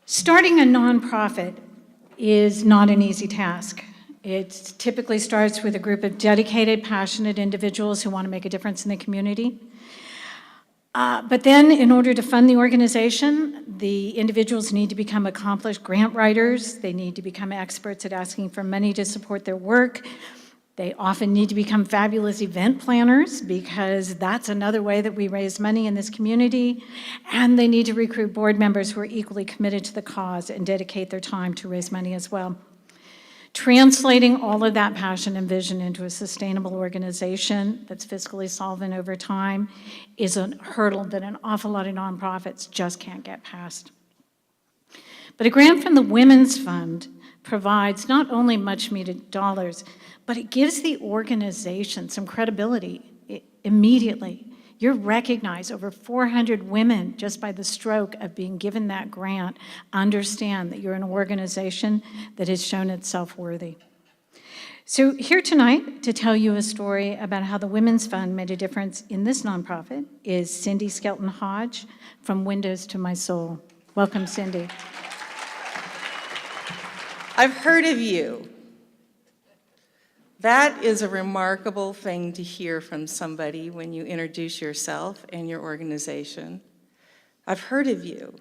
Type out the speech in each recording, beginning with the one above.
Starting a nonprofit is not an easy task. It typically starts with a group of dedicated, passionate individuals who want to make a difference in the community. But then, in order to fund the organization, the individuals need to become accomplished grant writers. They need to become experts at asking for money to support their work. They often need to become fabulous event planners, because that's another way that we raise money in this community. And they need to recruit board members who are equally committed to the cause and dedicate their time to raise money as well. Translating all of that passion and vision into a sustainable organization that's fiscally solvent over time is a hurdle that an awful lot of nonprofits just can't get past. But a grant from the Women's Fund provides not only much-needed dollars, but it gives the organization some credibility immediately. You're recognized. Over 400 women, just by the stroke of being given that grant, understand that you're an organization that has shown itself worthy. So here tonight to tell you a story about how the Women's Fund made a difference in this nonprofit is Cindy Skelton Hodge from Windows to My Soul. Welcome, Cindy. I've heard of you. That is a remarkable thing to hear from somebody when you introduce yourself and your organization. I've heard of you.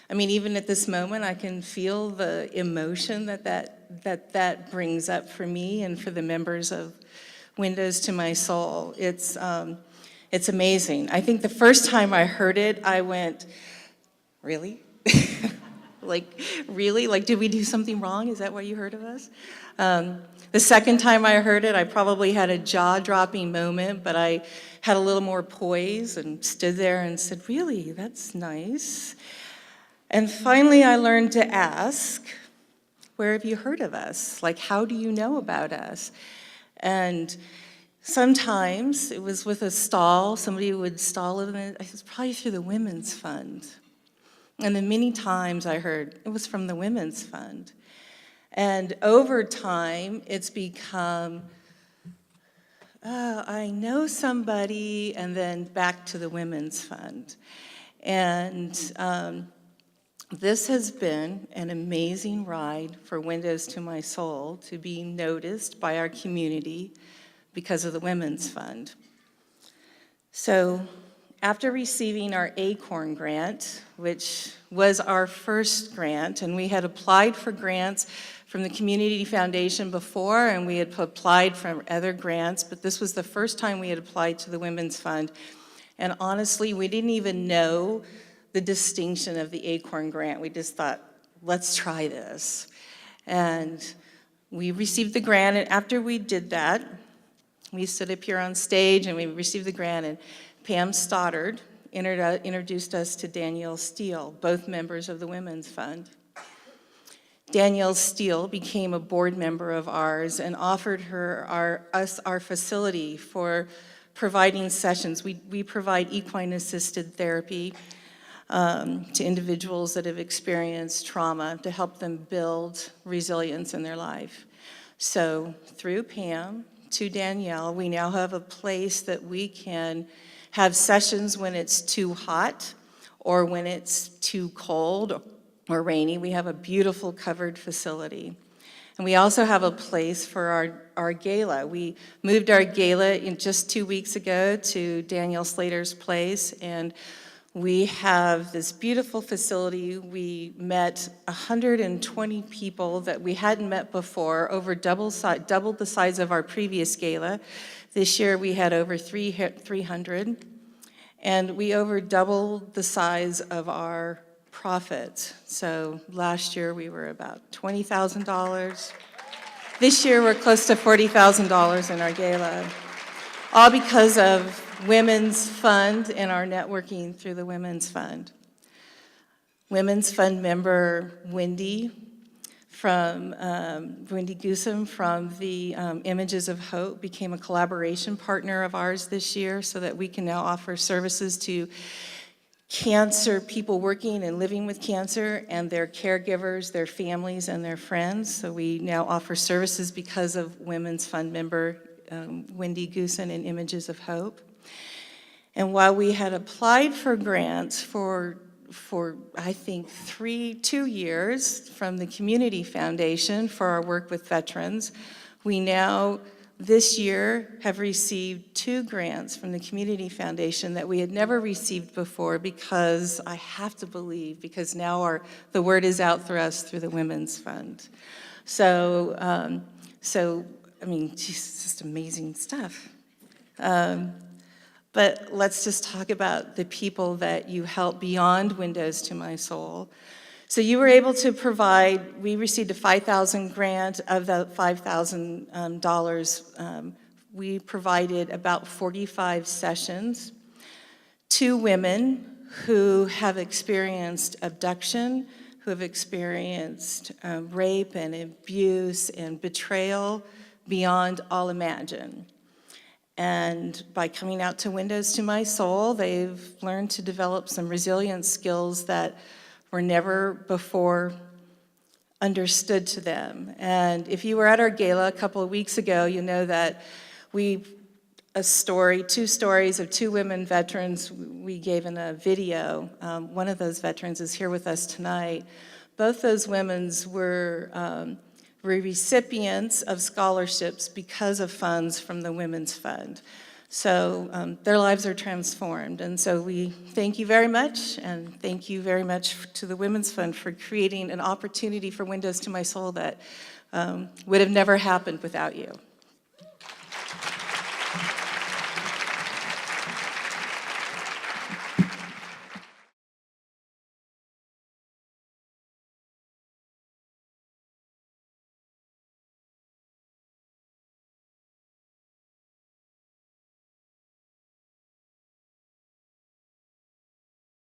I mean, even at this moment, I can feel the emotion that brings up for me and for the members of Windows to My Soul. It's amazing. I think the first time I heard it, I went, really? Really? Like, did we do something wrong? Is that why you heard of us? The second time I heard it, I probably had a jaw-dropping moment, but I had a little more poise and stood there and said, really, that's nice. And finally, I learned to ask, where have you heard of us? Like, how do you know about us? And sometimes it was with a stall. Somebody would stall it, and it was probably through the Women's Fund. And then many times I heard it was from the Women's Fund. And over time, it's become, oh, I know somebody, and then back to the Women's Fund. And this has been an amazing ride for Windows to My Soul to be noticed by our community because of the Women's Fund. So after receiving our ACORN grant, which was our first grant, and we had applied for grants from the Community Foundation before, and we had applied for other grants, but this was the first time we had applied to the Women's Fund. And honestly, we didn't even know the distinction of the ACORN grant. We just thought, let's try this. And we received the grant, and after we did that, we stood up here on stage and we received the grant, and Pam Stoddard introduced us to Danielle Steele, both members of the Women's Fund. Danielle Steele became a board member of ours and offered us our facility for providing sessions. We provide equine-assisted therapy to individuals that have experienced trauma to help them build resilience in their life. So through Pam to Danielle, we now have a place that we can have sessions when it's too hot or when it's too cold or rainy. We have a beautiful covered facility. And we also have a place for our gala. We moved our gala in just 2 weeks ago to Danielle Slater's place, and we have this beautiful facility. We met 120 people that we hadn't met before, over doubled the size of our previous gala. This year we had over 300, and we over doubled the size of our profit. So last year we were about $20,000. This year we're close to $40,000 in our gala, all because of Women's Fund and our networking through the Women's Fund. Women's Fund member Wendy Goosen from the Images of Hope became a collaboration partner of ours this year so that we can now offer services to cancer people working and living with cancer and their caregivers, their families, and their friends. So we now offer services because of Women's Fund member Wendy Goosen and Images of Hope. And while we had applied for grants for I think, 2 years from the Community Foundation for our work with veterans. We now, this year, have received 2 grants from the Community Foundation that we had never received before because, I have to believe, because now the word is out through us through the Women's Fund. So, I mean, geez, it's just amazing stuff. But let's just talk about the people that you help beyond Windows to My Soul. So you were able to provide, we received a $5,000 grant. Of the $5,000, we provided about 45 sessions to women who have experienced abduction, who have experienced rape and abuse and betrayal beyond all imagine. And by coming out to Windows to My Soul, they've learned to develop some resilience skills that were never before understood to them. And if you were at our gala a couple of weeks ago, you know that two stories of 2 women veterans we gave in a video. One of those veterans is here with us tonight. Both those women were recipients of scholarships because of funds from the Women's Fund. So their lives are transformed. And so we thank you very much, and thank you very much to the Women's Fund for creating an opportunity for Windows to My Soul that would have never happened without you.